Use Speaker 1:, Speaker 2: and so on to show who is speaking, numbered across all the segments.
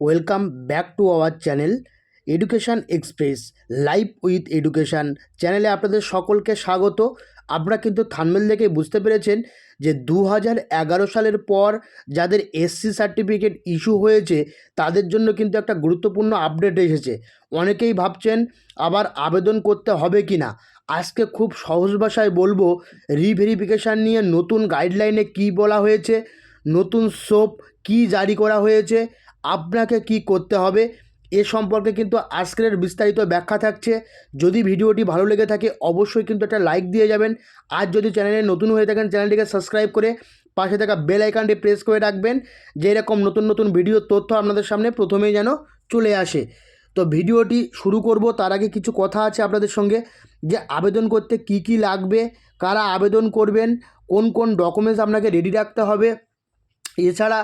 Speaker 1: Welcome back to our channel education express live with education চ্যানেলে আপনাদের সকলকে স্বাগত। আপনারা কিন্তু থাম্বনেল দেখে বুঝতে পেরেছেন যে 2011 সালের পর যাদের এসসি সার্টিফিকেট ইস্যু হয়েছে তাদের জন্য কিন্তু একটা গুরুত্বপূর্ণ আপডেট এসেছে। অনেকেই ভাবছেন আবার আবেদন করতে হবে কি না। আজকে খুব সহজ ভাষায় বলবো রিভেরিফিকেশান নিয়ে নতুন গাইডলাইনে কি বলা হয়েছে, নতুন সোপ কি জারি করা হয়েছে, আপনাকে কি করতে হবে এ সম্পর্কে কিন্তু আজকের বিস্তারিত ব্যাখ্যা থাকছে। যদি ভিডিওটি ভালো লেগে থাকে অবশ্যই কিন্তু একটা লাইক দিয়ে যাবেন। আর যদি চ্যানেলে নতুন হয়ে থাকেন চ্যানেলটিকে সাবস্ক্রাইব করে পাশে থাকা বেল আইকনটি প্রেস করে রাখবেন, যে এরকম নতুন নতুন ভিডিওর তথ্য আপনাদের সামনে প্রথমেই যেন চলে আসে। তো ভিডিওটি শুরু করব তার আগে কিছু কথা আছে আপনাদের সঙ্গে, যে আবেদন করতে কি কি লাগবে, কারা আবেদন করবেন, কোন কোন ডকুমেন্টস আপনাকে রেডি রাখতে হবে, এছাড়া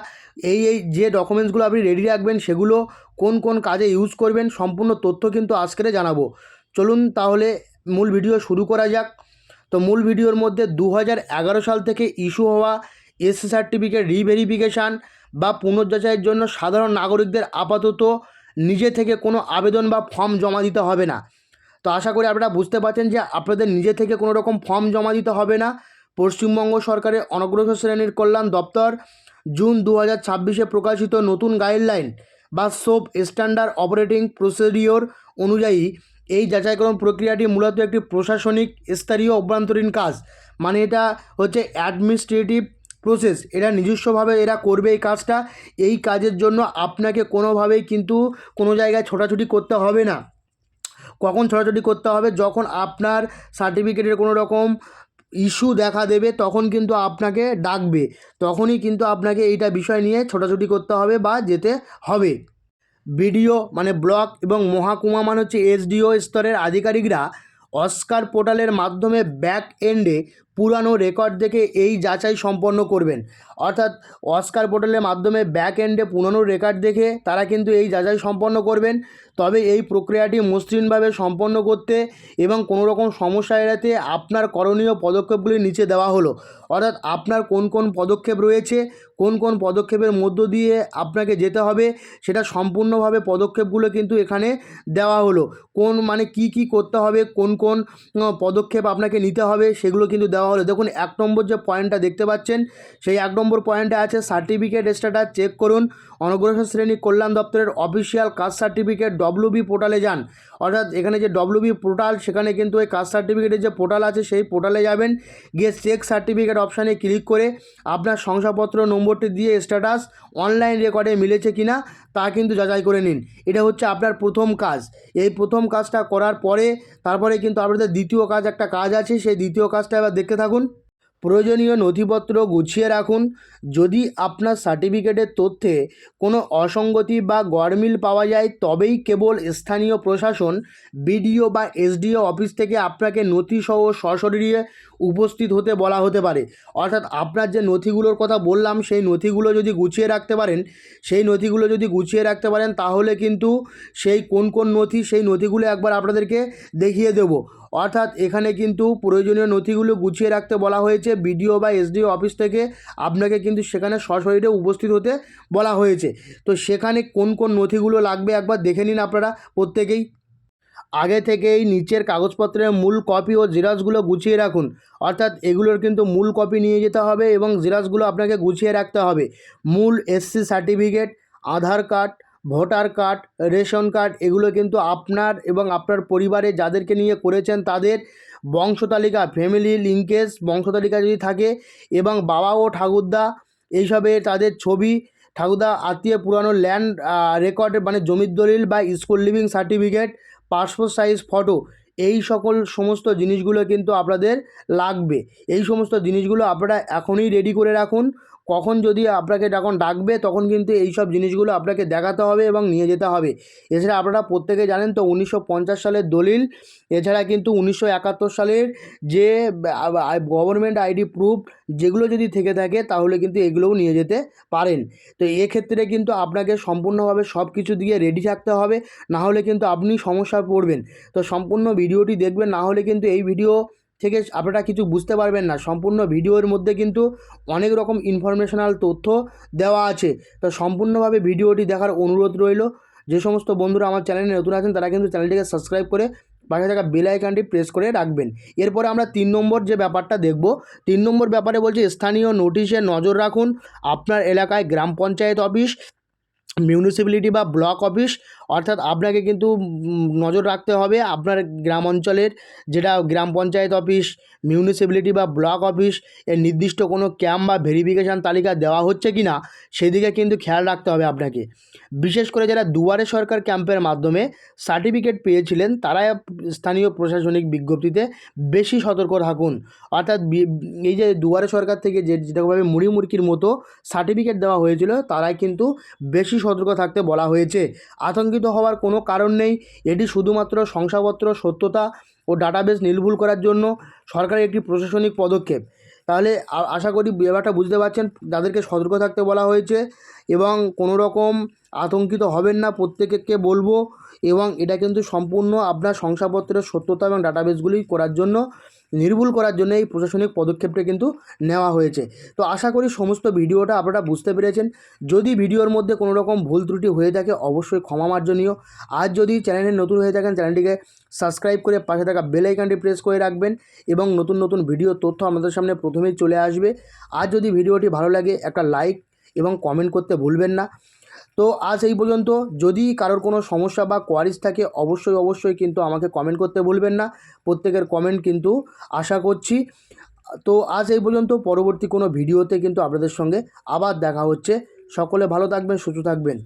Speaker 1: এই যে ডকুমেন্টসগুলো আপনি রেডি রাখবেন সেগুলো কোন কোন কাজে ইউজ করবেন, সম্পূর্ণ তথ্য কিন্তু আজকে জানাবো। চলুন তাহলে মূল ভিডিও শুরু করা যাক। তো মূল ভিডিওর মধ্যে 2011 সাল থেকে ইস্যু হওয়া এসসি সার্টিফিকেট রিভেরিফিকেশান বা পুনর্যাচাইয়ের জন্য সাধারণ নাগরিকদের আপাতত নিজে থেকে কোনো আবেদন বা ফর্ম জমা দিতে হবে না। তো আশা করি আপনারা বুঝতে পারছেন যে আপনাদের নিজে থেকে কোনো রকম ফর্ম জমা দিতে হবে না। পশ্চিমবঙ্গ সরকারের অনগ্রসর শ্রেণীর কল্যাণ দপ্তর জুন 2026-এ প্রকাশিত নতুন গাইডলাইন বা সোপ স্ট্যান্ডার্ড অপারেটিং প্রসিডিওর অনুযায়ী এই যাচাইকরণ প্রক্রিয়াটি মূলত একটি প্রশাসনিক স্তরীয় অভ্যন্তরীণ কাজ। মানে এটা হচ্ছে অ্যাডমিনিস্ট্রেটিভ প্রসেস, এটা নিজস্বভাবে এরা করবে এই কাজটা। এই কাজের জন্য আপনাকে কোনোভাবেই কিন্তু কোনো জায়গায় ছোটাছুটি করতে হবে না। কখন ছোটাছুটি করতে হবে, যখন আপনার সার্টিফিকেটের কোনো রকম ইস্যু দেখা দেবে তখন কিন্তু আপনাকে ডাকবে, তখনই কিন্তু আপনাকে এইটা বিষয় নিয়ে ছোটাছুটি করতে হবে বা যেতে হবে। বিডিও মানে ব্লক এবং মহাকুমা মানে হচ্ছে এসডিও স্তরের আধিকারিকরা অস্কার পোর্টালের মাধ্যমে ব্যাক এন্ডে পুরানো রেকর্ড দেখে এই যাচাই সম্পন্ন করবেন। অর্থাৎ অস্কার পোর্টালের মাধ্যমে ব্যাক এন্ডে পুরানো রেকর্ড দেখে তারা কিন্তু এই যাচাই সম্পন্ন করবেন। তবে এই প্রক্রিয়াটি মসৃণভাবে সম্পন্ন করতে এবং কোনো রকম সমস্যা এড়াতে আপনার করণীয় পদক্ষেপগুলি নিচে দেওয়া হলো। অর্থাৎ আপনার কোন কোন পদক্ষেপ রয়েছে, কোন কোন পদক্ষেপের মধ্য দিয়ে আপনাকে যেতে হবে সেটা সম্পূর্ণভাবে পদক্ষেপগুলো কিন্তু এখানে দেওয়া হলো। কোন মানে কি কি করতে হবে, কোন কোন পদক্ষেপ আপনাকে নিতে হবে সেগুলো কিন্তু দেওয়া হলো। দেখুন 1 নম্বর যে পয়েন্টটা দেখতে পাচ্ছেন সেই 1 নম্বর পয়েন্টে আছে সার্টিফিকেট স্ট্যাটাস চেক করুন। অনগ্রসর শ্রেণী কল্যাণ দপ্তরের অফিসিয়াল কাস্ট সার্টিফিকেট ডব্লিউবি পোর্টালে যান। অর্থাৎ এখানে যে ডব্লিউবি পোর্টাল সেখানে কিন্তু এই কাস্ট সার্টিফিকেটের যে পোর্টাল আছে সেই পোর্টালে যাবেন, গিয়ে চেক সার্টিফিকেট অপশানে ক্লিক করে আপনার শংসাপত্র নম্বরটি দিয়ে স্ট্যাটাস অনলাইন রেকর্ডে মিলেছে কিনা তা কিন্তু যাচাই করে নিন। এটা হচ্ছে আপনার প্রথম কাজ। এই প্রথম কাজটা করার পরে তারপরে কিন্তু আপনাদের দ্বিতীয় কাজ একটা কাজ আছে, সেই দ্বিতীয় কাজটা এবার দেখতে থাকুন। প্রয়োজনীয় নথিপত্র গুছিয়ে রাখুন। যদি আপনার সার্টিফিকেটের তথ্যে কোনো অসঙ্গতি বা গরমিল পাওয়া যায় তবেই কেবল স্থানীয় প্রশাসন বিডিও বা এসডিও অফিস থেকে আপনাকে নথিসহ সশরীরে উপস্থিত হতে বলা হতে পারে। অর্থাৎ আপনার যে নথিগুলোর কথা বললাম সেই নথিগুলো যদি গুছিয়ে রাখতে পারেন তাহলে কিন্তু সেই কোন কোন নথি সেই নথিগুলো একবার আপনাদেরকে দেখিয়ে দেবো। অর্থাৎ এখানে কিন্তু প্রয়োজনীয় নথিগুলো গুছিয়ে রাখতে বলা হয়েছে বিডিও বা এসডিও অফিস থেকে, আপনাকে কিন্তু সেখানে সশরীরে উপস্থিত হতে বলা হয়েছে। তো সেখানে কোন কোন নথিগুলো লাগবে একবার দেখে নিন আপনারা প্রত্যেকেই। আগে থেকেই নিচের কাগজপত্রের মূল কপি ও জেরক্সগুলো গুছিয়ে রাখুন। অর্থাৎ এগুলোর কিন্তু মূল কপি নিয়ে যেতে হবে এবং জেরক্সগুলো আপনাকে গুছিয়ে রাখতে হবে। মূল SC certificate, Aadhaar card, voter card, ration card এগুলো কিন্তু আপনার এবং আপনার পরিবারে যাদেরকে নিয়ে করেছেন তাদের বংশতালিকা, ফ্যামিলি লিঙ্কেজ বংশতালিকা যদি থাকে, এবং বাবা ও ঠাকুরদা এইসবে তাদের ছবি, ঠাকুরদা আত্মীয় পুরানো ল্যান্ড রেকর্ড মানে জমির দলিল বা school living certificate, passport size photo, এই সকল সমস্ত জিনিসগুলো কিন্তু আপনাদের লাগবে। এই সমস্ত জিনিসগুলো আপনারা এখনই রেডি করে রাখুন। কখন যদি আপনাকে যখন ডাকবে তখন কিন্তু এই সব জিনিসগুলো আপনাকে দেখাতে হবে এবং নিয়ে যেতে হবে। এছাড়া আপনারা প্রত্যেকে জানেন তো 1950 সালের দলিল, এছাড়া কিন্তু 1971 সালের যে গভর্নমেন্ট আইডি প্রুফ যেগুলো যদি থেকে থাকে তাহলে কিন্তু এগুলোও নিয়ে যেতে পারেন। তো এক্ষেত্রে কিন্তু আপনাকে সম্পূর্ণভাবে সব কিছু দিয়ে রেডি থাকতে হবে, না হলে কিন্তু আপনি সমস্যায় পড়বেন। তো সম্পূর্ণ ভিডিওটি দেখবেন, না হলে কিন্তু এই ভিডিও থেকে আপনারা কিছু বুঝতে পারবেন না। সম্পূর্ণ ভিডিওর মধ্যে কিন্তু অনেক রকম ইনফরমেশনাল তথ্য দেওয়া আছে। তো সম্পূর্ণভাবে ভিডিওটি দেখার অনুরোধ রইল। যে সমস্ত বন্ধুরা আমার চ্যানেলে নতুন আছেন তারা কিন্তু চ্যানেলটিকে সাবস্ক্রাইব করে পাশে থাকা বেল আইকনটি প্রেস করে রাখবেন। এরপরে আমরা 3 নম্বর যে ব্যাপারটা দেখব, 3 নম্বর ব্যাপারে বলছে স্থানীয় নোটিশে নজর রাখুন। আপনার এলাকায় গ্রাম পঞ্চায়েত অফিস, মিউনিসিপ্যালিটি বা ব্লক অফিস, অর্থাৎ আপনাকে কিন্তু নজর রাখতে হবে আপনার গ্রাম অঞ্চলের যেটা গ্রাম পঞ্চায়েত অফিস, মিউনিসিপ্যালিটি বা ব্লক অফিস এর নির্দিষ্ট কোনো ক্যাম্প বা ভেরিফিকেশান তালিকা দেওয়া হচ্ছে কি না সেদিকে কিন্তু খেয়াল রাখতে হবে আপনাকে। বিশেষ করে যারা দুয়ারে সরকার ক্যাম্পের মাধ্যমে সার্টিফিকেট পেয়েছিলেন তারা স্থানীয় প্রশাসনিক বিজ্ঞপ্তিতে বেশি সতর্ক থাকুন। অর্থাৎ এই যে দুয়ারে সরকার থেকে যেটাভাবে মুড়ি মুড়কির মতো সার্টিফিকেট দেওয়া হয়েছিল তারাই কিন্তু বেশি সতর্ক থাকতে বলা হয়েছে। আতঙ্কিত হওয়ার কোনো কারণ নেই। এটি শুধুমাত্র শংসাপত্র সত্যতা ও ডাটাবেস নির্ভুল করার জন্য সরকারের একটি প্রশাসনিক পদক্ষেপ। তাহলে আশা করি ব্যাপারটা বুঝতে পারছেন, তাদেরকে সতর্ক থাকতে বলা হয়েছে এবং কোনো রকম আতঙ্কিত হবেন না প্রত্যেককে বলবো। এবং এটা কিন্তু সম্পূর্ণ আপনার শংসাপত্রের সত্যতা এবং ডাটাবেসগুলি করার জন্য, নির্ভুল করার জন্য এই প্রশাসনিক পদক্ষেপটা কিন্তু নেওয়া হয়েছে। তো আশা করি সমস্ত ভিডিওটা আপনারা বুঝতে পেরেছেন। যদি ভিডিওর মধ্যে কোনো রকম ভুল ত্রুটি হয়ে থাকে অবশ্যই ক্ষমা মার্জনীয়। আর যদি চ্যানেলে নতুন হয়ে থাকেন চ্যানেলটিকে সাবস্ক্রাইব করে পাশে থাকা বেল আইকনটি প্রেস করে রাখবেন এবং নতুন নতুন ভিডিও তথ্য আমাদের সামনে প্রথমেই চলে আসবে। আর যদি ভিডিওটি ভালো লাগে একটা লাইক এবং কমেন্ট করতে ভুলবেন না। তো আজ এই পর্যন্ত। যদি কারোর কোনো সমস্যা বা কোয়ারিজ থাকে অবশ্যই কিন্তু আমাকে কমেন্ট করতে ভুলবেন না। প্রত্যেকের কমেন্ট কিন্তু আশা করছি। তো আজ এই পর্যন্ত। পরবর্তী কোনো ভিডিওতে কিন্তু আপনাদের সঙ্গে আবার দেখা হচ্ছে। সকলে ভালো থাকবেন, সুস্থ থাকবেন।